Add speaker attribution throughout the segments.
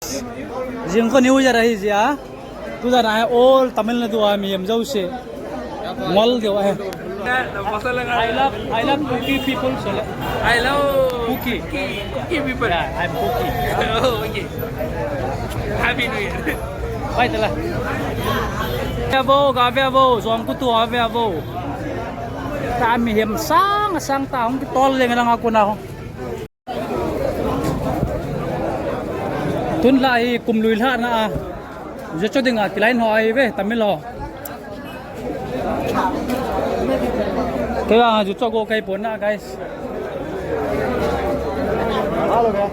Speaker 1: जिनको न्यूज रही जिया तुझा ना ऑल तमिलनाडु आम्ही एम जाऊ शे मॉल देव आहे I love cookie people sole
Speaker 2: I love
Speaker 1: cookie
Speaker 2: people.
Speaker 1: yeah I'm cookie
Speaker 2: Oh, okay. Happy New Year.
Speaker 1: bye tala abo gabe abo zom ku tu ave abo ta mi hem sang ta hong tol le ngang ako na ho tun lai kum lui la na je cho dinga tilain ho ai ve tamil ho kaya ju cho go kai pon na guys halo ga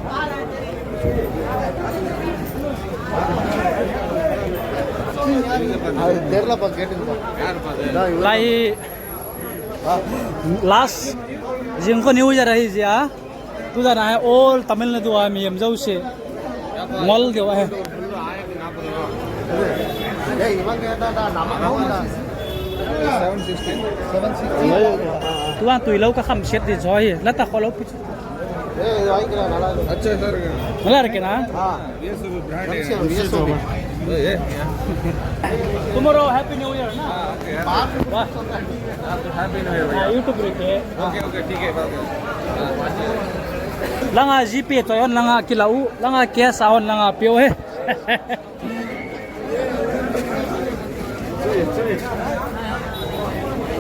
Speaker 1: lai last जिनको news रही जिया तुझा ना all Tamil Nadu आम्ही M जाऊ शे mall देव आहे तुला तुला का खम शेत दे जॉय लता खोलो
Speaker 2: अच्छा सर
Speaker 1: मला रे ना
Speaker 2: ये सब ब्रांड है
Speaker 1: टुमारो हैप्पी न्यू ईयर ना
Speaker 2: हैप्पी न्यू ईयर
Speaker 1: YouTube रे
Speaker 2: ओके ठीक है
Speaker 1: langa GP toyon langa kilau langa kia saon langa pio he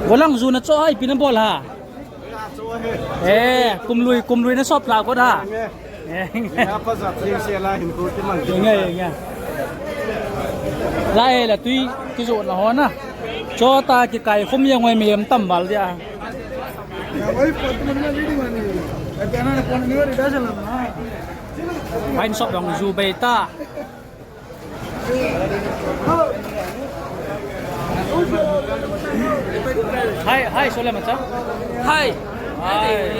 Speaker 1: walang zuna cho ai pinabol ha kumlui na shop la ko da
Speaker 2: apa zat se la hin ko timal
Speaker 1: nghe lai là tuy cái ruộng là hón à cho ta cái cày không như ngoài miền tầm vào đi à anh shop đồng dù beta hai số là mấy cháu
Speaker 2: Hi.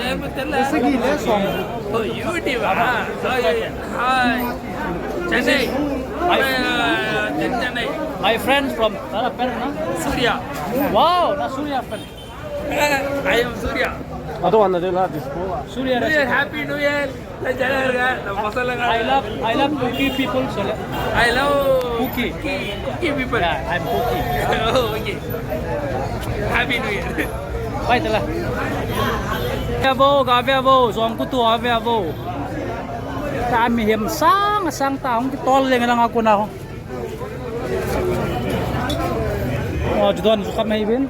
Speaker 2: Em tên là YouTube à? Hi. Chennai. Chennai.
Speaker 1: my friend from
Speaker 2: Surya.
Speaker 1: wow na Surya friend
Speaker 2: I am Surya.
Speaker 1: ಅದು ಅನ್ನೋದಿಲ್ಲ Surya
Speaker 2: New Year, Happy New Year. ಚೆನ್ನಾಗಿರ್ಗ ನಮ್ಮ ಮಸಾಲೆಗಳು
Speaker 1: I love cookie people sole
Speaker 2: I love
Speaker 1: cookie
Speaker 2: people.
Speaker 1: yeah I'm cookie
Speaker 2: Oh, okay. Happy New Year.
Speaker 1: bye tala abo gabe abo zom ku tu ave abo ta mi hem sang ta hong tol le ngang ako na ho oh judon su kam bin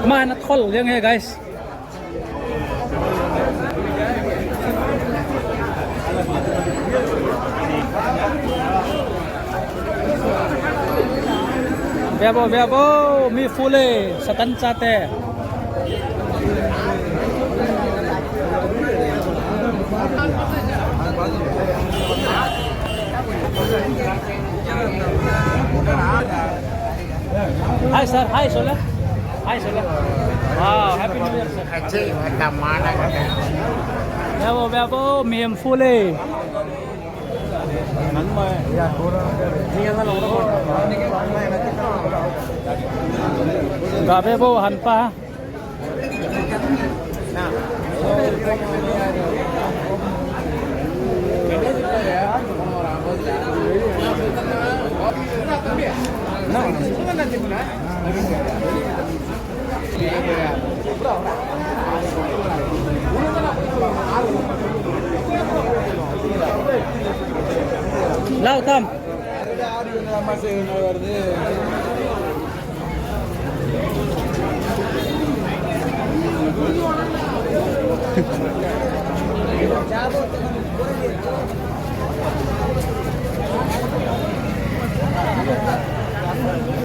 Speaker 1: man at khol yang he guys Bebo mi fule satan sate Hi sir, hi Sola. Wow, happy new year sir.
Speaker 3: Aceh macam mana katanya?
Speaker 1: Bebo mi em fule. Gabe bo hanpa. Lau Tam.